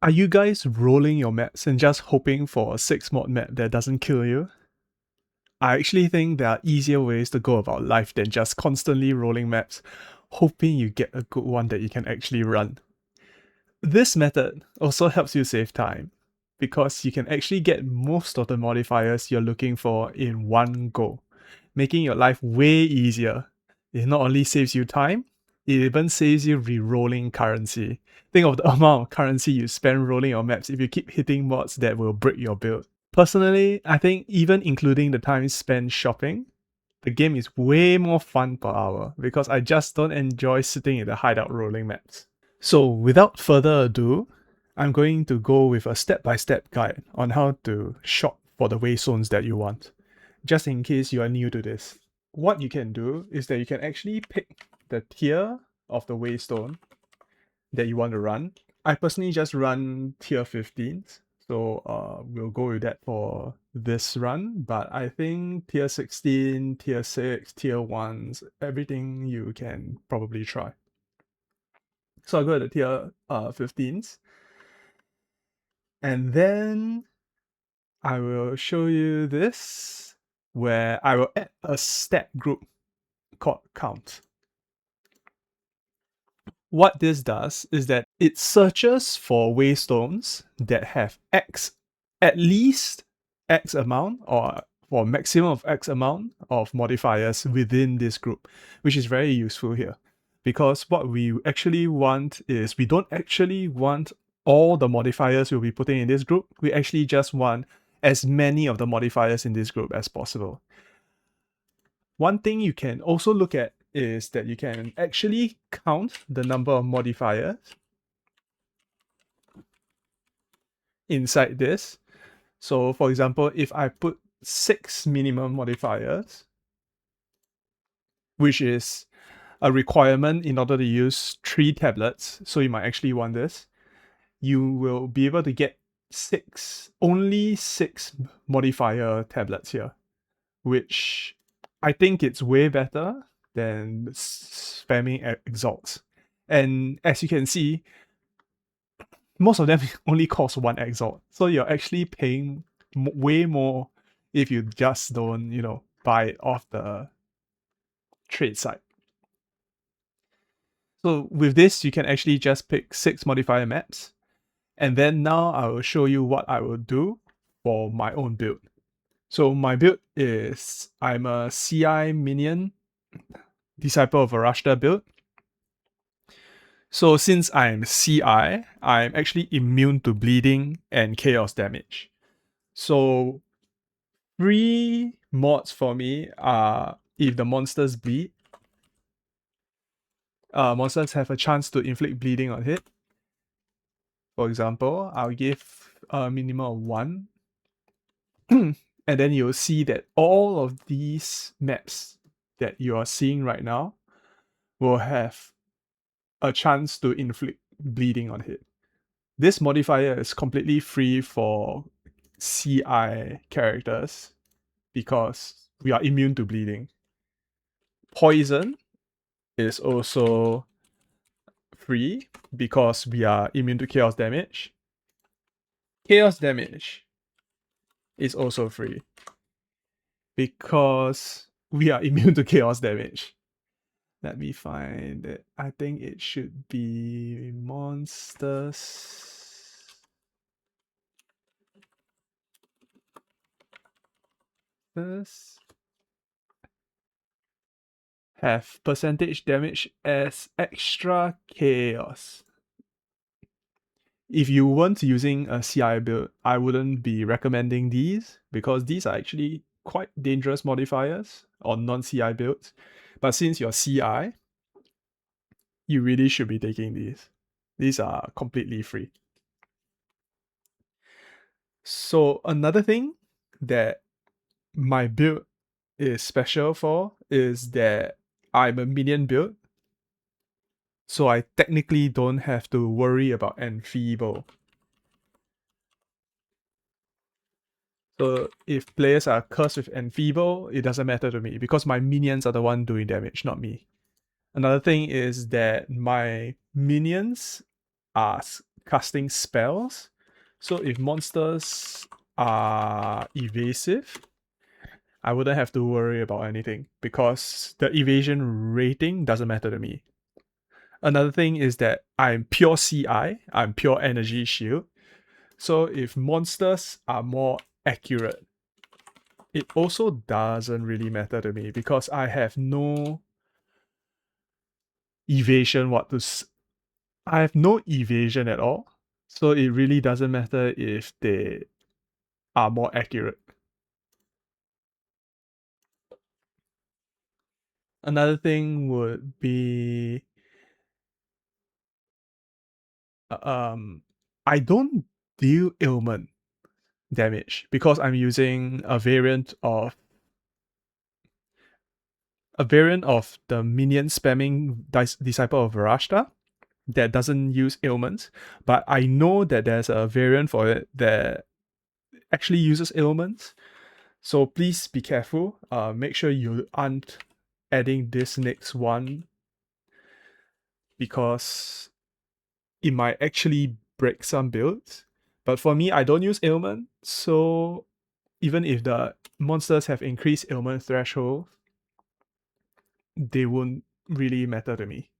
Are you guys rolling your maps and just hoping for a 6 mod map that doesn't kill you? I actually think there are easier ways to go about life than just constantly rolling maps, hoping you get a good one that you can actually run. This method also helps you save time, because you can actually get most of the modifiers you're looking for in one go, making your life way easier. It not only saves you time, it even saves you re-rolling currency. Think of the amount of currency you spend rolling your maps if you keep hitting mods that will break your build. Personally, I think even including the time spent shopping, the game is way more fun per hour because I just don't enjoy sitting in the hideout rolling maps. So without further ado, I'm going to go with a step-by-step guide on how to shop for the waystones that you want, just in case you are new to this. What you can do is that you can actually pick the tier of the waystone that you want to run. I personally just run tier 15, so we'll go with that for this run, but I think tier 16, tier 6, tier 1s, everything you can probably try. So I'll go to the tier 15s, and then I will show you this, where I will add a stat group called count. What this does is that it searches for waystones that have X, at least X amount, or for maximum of X amount of modifiers within this group, which is very useful here. Because what we actually want is, we don't actually want all the modifiers we'll be putting in this group. We actually just want as many of the modifiers in this group as possible. One thing you can also look at is that you can actually count the number of modifiers inside this. So for example, if I put 6 minimum modifiers, which is a requirement in order to use 3 tablets, so you might actually want this, you will be able to get only 6 modifier tablets here, which I think it's way better than spamming exalts. And as you can see, most of them only cost 1 exalt, so you're actually paying way more if you just don't, buy it off the trade site. So with this, you can actually just pick 6 modifier maps, and then now I will show you what I will do for my own build. So my build is, I'm a CI minion Disciple of Arashta build. So since I'm CI, I'm actually immune to bleeding and chaos damage. So 3 mods for me are, if the monsters bleed, monsters have a chance to inflict bleeding on hit. For example, I'll give a minimum of 1. And then you'll see that all of these maps that you are seeing right now will have a chance to inflict bleeding on hit. This modifier is completely free for CI characters because we are immune to bleeding. Poison is also free because we are immune to chaos damage. Chaos damage is also free because we are immune to chaos damage. Let me find it. I think it should be monsters. This have percentage damage as extra chaos. If you weren't using a CI build, I wouldn't be recommending these because these are actually quite dangerous modifiers on non-CI builds. But since you're CI, you really should be taking these. These are completely free. So another thing that my build is special for is that I'm a minion build, so I technically don't have to worry about enfeeble. So if players are cursed with enfeeble, it doesn't matter to me because my minions are the one doing damage, not me. Another thing is that my minions are casting spells. So if monsters are evasive, I wouldn't have to worry about anything because the evasion rating doesn't matter to me. Another thing is that I'm pure CI, I'm pure energy shield. So if monsters are more accurate, it also doesn't really matter to me because I have no evasion I have no evasion at all. So it really doesn't matter if they are more accurate. Another thing would be I don't deal ailment damage because I'm using a variant of the minion spamming Disciple of Varashta that doesn't use ailments, but I know that there's a variant for it that actually uses ailments. So please be careful. Make sure you aren't adding this next one because it might actually break some builds. But for me, I don't use ailment, so even if the monsters have increased ailment threshold, they won't really matter to me.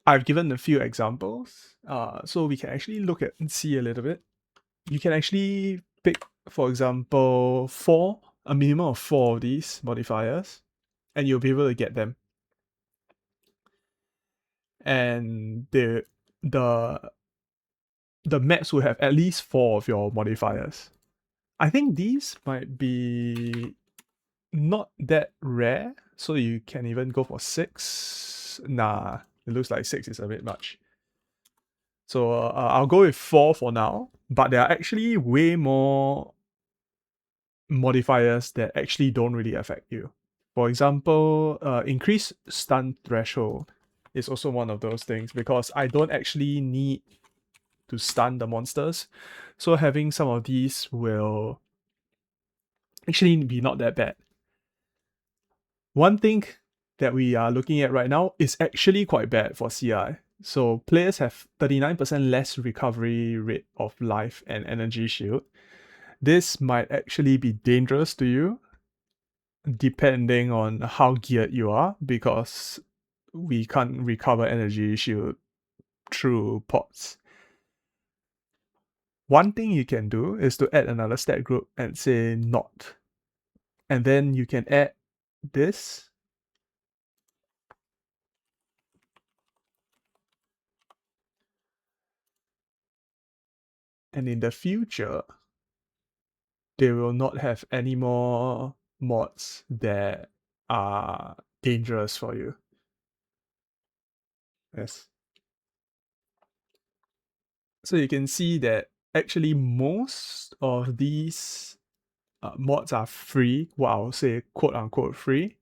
I've given a few examples, so we can actually look at and see a little bit. You can actually pick, for example, a minimum of 4 of these modifiers, and you'll be able to get them. And the the maps will have at least 4 of your modifiers. I think these might be not that rare, so you can even go for 6. Nah, it looks like 6 is a bit much. So I'll go with 4 for now, but there are actually way more modifiers that actually don't really affect you. For example, increase stun threshold is also one of those things because I don't actually need to stun the monsters. So having some of these will actually be not that bad. One thing that we are looking at right now is actually quite bad for CI. So players have 39% less recovery rate of life and energy shield. This might actually be dangerous to you depending on how geared you are because we can't recover energy shield through pots. One thing you can do is to add another stat group and say not. And then you can add this. And in the future, they will not have any more mods that are dangerous for you. Yes. So you can see that actually most of these mods are free, what I'll say quote unquote free,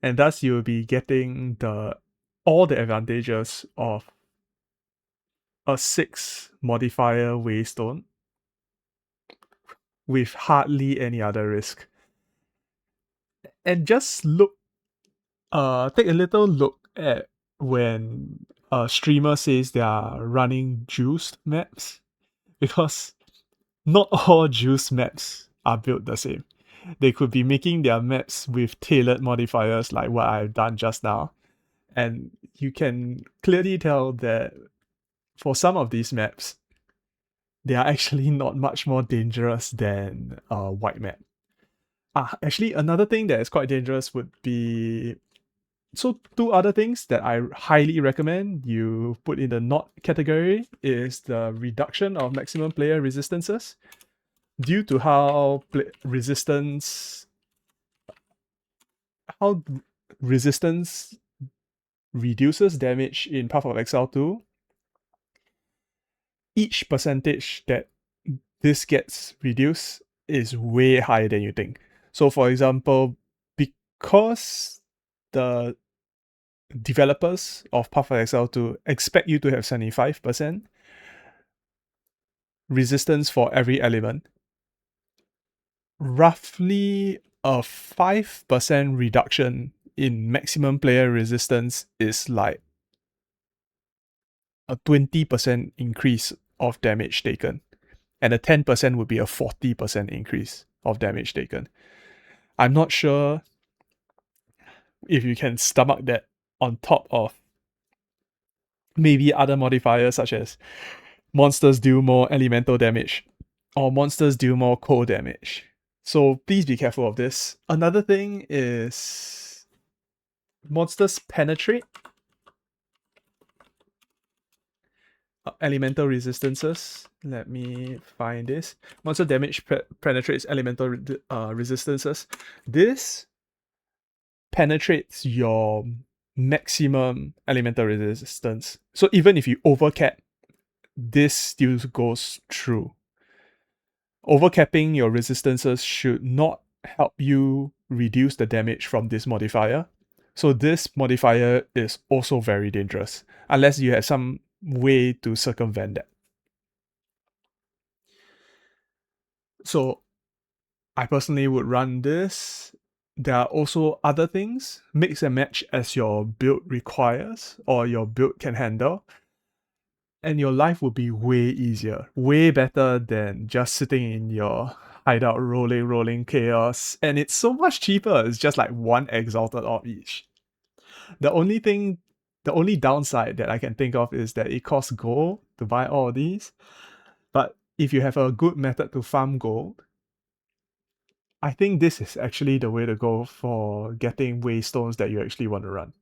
and thus you'll be getting all the advantages of a 6 modifier waystone with hardly any other risk. And just take a little look at when a streamer says they are running juiced maps, because not all juiced maps are built the same. They could be making their maps with tailored modifiers like what I've done just now. And you can clearly tell that for some of these maps, they are actually not much more dangerous than a white map. Actually, another thing that is quite dangerous would be. So, 2 other things that I highly recommend you put in the not category is the reduction of maximum player resistances. Due to how resistance reduces damage in Path of Exile 2, each percentage that this gets reduced is way higher than you think. So, for example, because the developers of Path of Exile 2 expect you to have 75% resistance for every element, roughly a 5% reduction in maximum player resistance is like a 20% increase of damage taken, and a 10% would be a 40% increase of damage taken. I'm not sure if you can stomach that on top of maybe other modifiers such as monsters deal more elemental damage or monsters deal more cold damage. So please be careful of this. Another thing is monsters penetrate elemental resistances. Let me find this. Monster damage penetrates elemental resistances. This penetrates your maximum elemental resistance. So even if you overcap, this still goes through. Overcapping your resistances should not help you reduce the damage from this modifier. So this modifier is also very dangerous, unless you have some way to circumvent that. So I personally would run this. There are also other things, mix and match as your build requires or your build can handle. And your life will be way easier, way better than just sitting in your hideout rolling chaos. And it's so much cheaper. It's just like one exalted orb each. The only downside that I can think of is that it costs gold to buy all of these. But if you have a good method to farm gold, I think this is actually the way to go for getting waystones that you actually want to run.